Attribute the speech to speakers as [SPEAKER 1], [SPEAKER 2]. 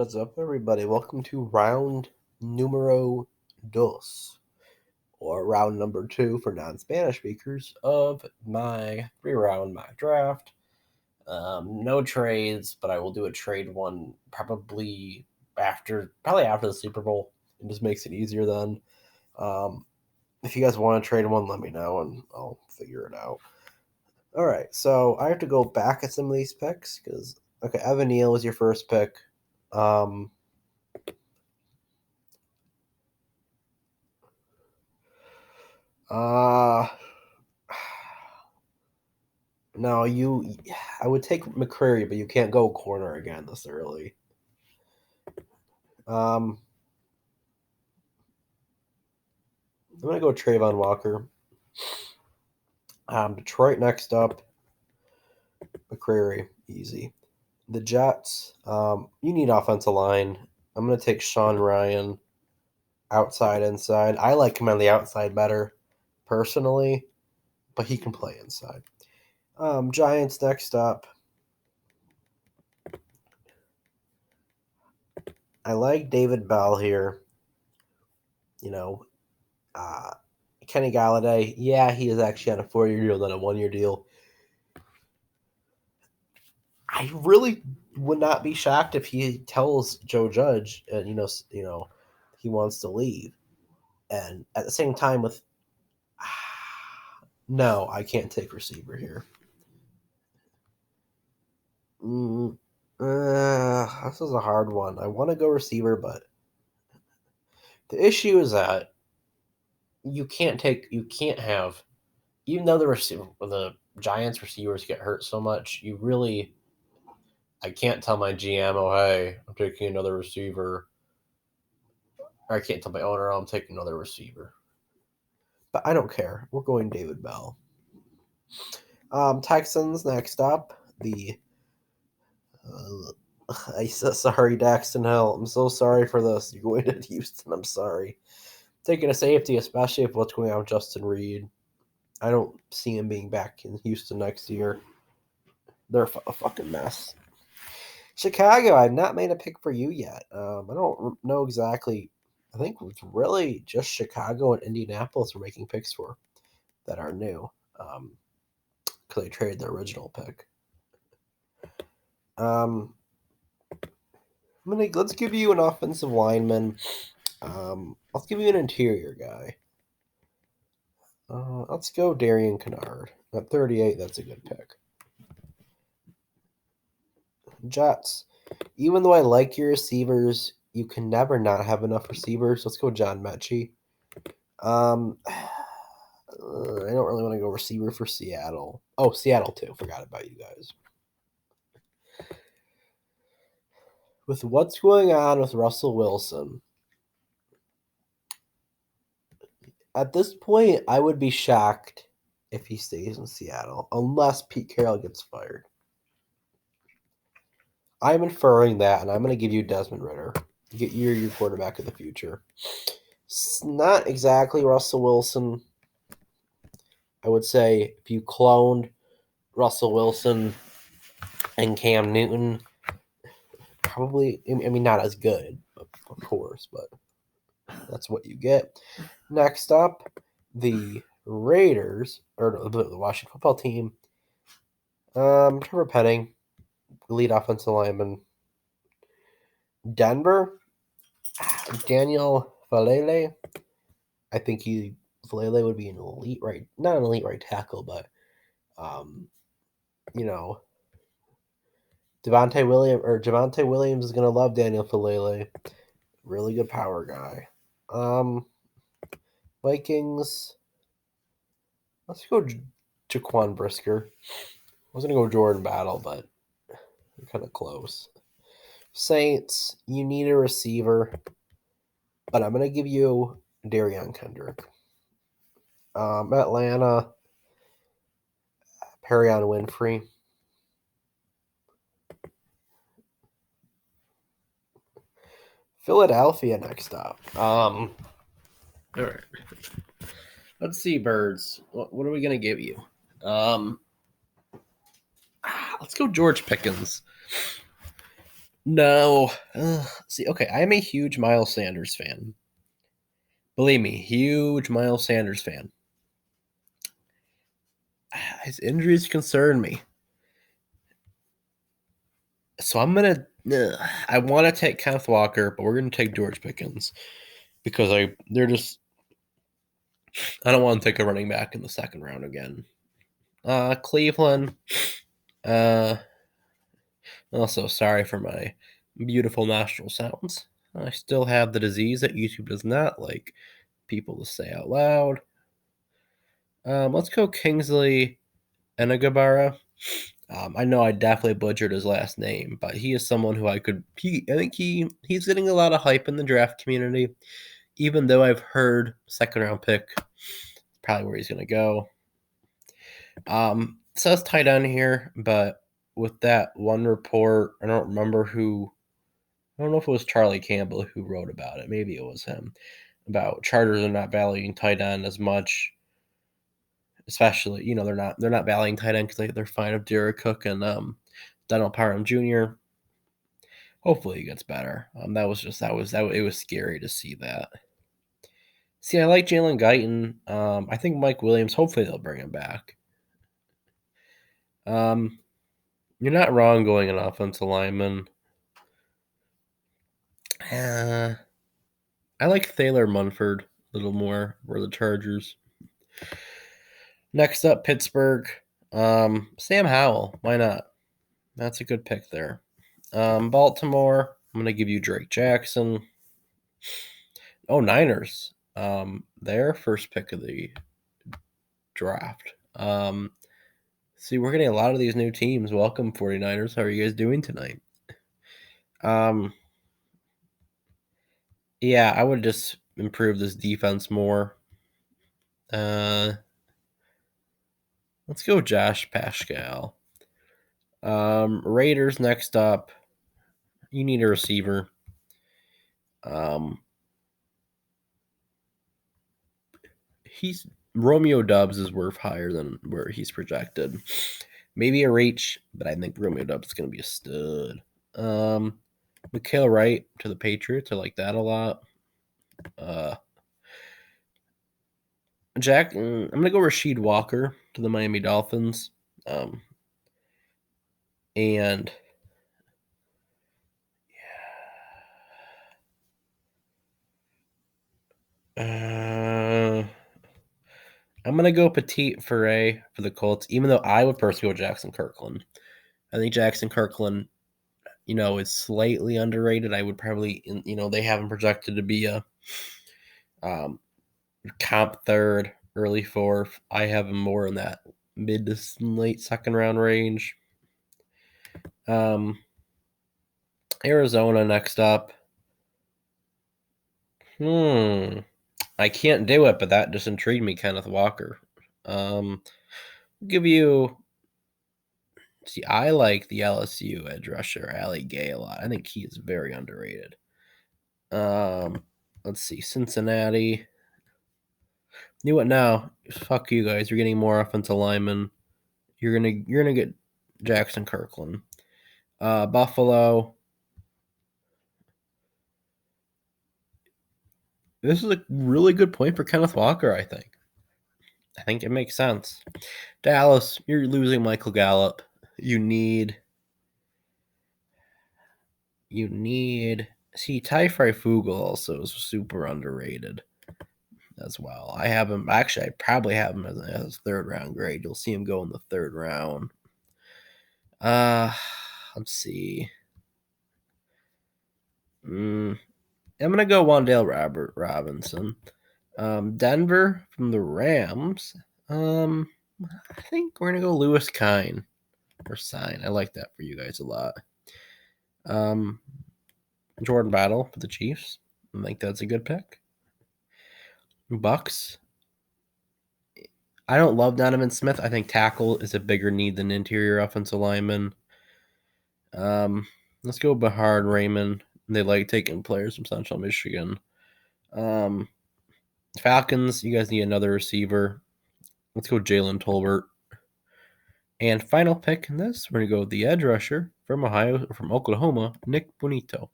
[SPEAKER 1] What's up, everybody? Welcome to round numero dos, or round number 2 for non-Spanish speakers of my 3-round mock draft. No trades, but I will do a trade one probably after the Super Bowl. It just makes it easier then. If you guys want to trade one, let me know and I'll figure it out. All right, so I have to go back at some of these picks because Evan Neal was your first pick. No, I would take McCreary, but you can't go corner again this early. I'm gonna go Trayvon Walker. Detroit next up. McCreary, easy. The Jets, you need offensive line. I'm gonna take Sean Ryan, outside, inside. I like him on the outside better, personally, but he can play inside. Giants next up. I like David Bell here. Kenny Galladay, yeah, he is actually on a 4-year deal, not a 1-year deal. I really would not be shocked if he tells Joe Judge, and he wants to leave. And at the same time, no, I can't take receiver here. This is a hard one. I want to go receiver, but the issue is that you can't have, even though the Giants receivers get hurt so much, I can't tell my GM, oh, hey, I'm taking another receiver. Or I can't tell my owner, oh, I'm taking another receiver. But I don't care. We're going David Bell. Texans next up. Sorry, Daxton Hill. I'm so sorry for this. You're going to Houston. I'm sorry. Taking a safety, especially if what's going on with Justin Reed. I don't see him being back in Houston next year. They're a fucking mess. Chicago, I've not made a pick for you yet. I don't know exactly. I think it's really just Chicago and Indianapolis we're making picks for that are new. Because they traded their original pick. Let's give you an offensive lineman. Let's give you an interior guy. Let's go Darian Kennard. At 38, that's a good pick. Jets. Even though I like your receivers, you can never not have enough receivers. Let's go John Mechie. I don't really want to go receiver for Seattle. Oh, Seattle too. Forgot about you guys. With what's going on with Russell Wilson, at this point, I would be shocked if he stays in Seattle, unless Pete Carroll gets fired. I'm inferring that, and I'm going to give you Desmond Ridder. You're your quarterback of the future. It's not exactly Russell Wilson. I would say if you cloned Russell Wilson and Cam Newton, probably, not as good, of course, but that's what you get. Next up, the Raiders, or the Washington football team. Trevor Penning, lead offensive lineman. Denver, Daniel Falele. I think Falele would be an elite not an elite right tackle, but Javonte Williams is gonna love Daniel Falele. Really good power guy. Vikings. Let's go Jaquan Brisker. I was gonna go Jordan Battle, but we're kind of close. Saints, you need a receiver, but I'm gonna give you Darion Kendrick. Atlanta, Perion Winfrey. Philadelphia next up. All right. Let's see, Birds. What are we gonna give you? Let's go George Pickens. No. See, okay, I am a huge Miles Sanders fan. Believe me, huge Miles Sanders fan. His injuries concern me. So I'm going to. I want to take Kenneth Walker, but we're going to take George Pickens because they're just. I don't want to take a running back in the second round again. Cleveland. Also, sorry for my beautiful nostril sounds. I still have the disease that YouTube does not like people to say out loud. Let's go Kingsley Enagabara. I know I definitely butchered his last name, but he is someone who I think he's getting a lot of hype in the draft community. Even though I've heard second round pick, probably where he's going to go. Says tight end here, but with that one report, I don't remember who. I don't know if it was Charlie Campbell who wrote about it. Maybe it was him about Chargers are not valuing tight end as much. Especially, they're not valuing tight end because they're fine of Derek Cook and Donald Parham Jr. Hopefully, he gets better. It was scary to see that. See, I like Jalen Guyton. I think Mike Williams. Hopefully, they'll bring him back. You're not wrong going an offensive lineman. I like Thaler Munford a little more for the Chargers. Next up, Pittsburgh. Sam Howell. Why not? That's a good pick there. Baltimore. I'm going to give you Drake Jackson. Oh, Niners. Their first pick of the draft. See, we're getting a lot of these new teams. Welcome, 49ers. How are you guys doing tonight? Yeah, I would just improve this defense more. Let's go Josh Pascal. Raiders next up. You need a receiver. Romeo Doubs is worth higher than where he's projected. Maybe a reach, but I think Romeo Doubs is going to be a stud. Mikael Wright to the Patriots. I like that a lot. I'm going to go Rasheed Walker to the Miami Dolphins. And I'm going to go Petit Foray for the Colts, even though I would personally go Jackson Kirkland. I think Jackson Kirkland, is slightly underrated. I would probably, they have him projected to be a comp third, early fourth. I have him more in that mid to late second round range. Arizona next up. I can't do it, but that just intrigued me, Kenneth Walker. Give you. See, I like the LSU edge rusher, Ali Gay, a lot. I think he is very underrated. Let's see, Cincinnati. You know what now? Fuck you guys. You're getting more offensive linemen. You're gonna get Jackson Kirkland. Buffalo. This is a really good point for Kenneth Walker, I think. I think it makes sense. Dallas, you're losing Michael Gallup. You need see Ty-Fry Fugel also is super underrated as well. I have him actually. I probably have him as third round grade. You'll see him go in the third round. Let's see. I'm gonna go Wan'Dale Robinson. Denver from the Rams. I think we're gonna go Lewis Kine or Sign. I like that for you guys a lot. Jordan Battle for the Chiefs. I think that's a good pick. Bucks. I don't love Donovan Smith. I think tackle is a bigger need than interior offensive lineman. Let's go Bahard Raymond. They like taking players from Central Michigan. Falcons, you guys need another receiver. Let's go Jalen Tolbert. And final pick in this, we're going to go with the edge rusher From Ohio or from Oklahoma, Nick Bonito.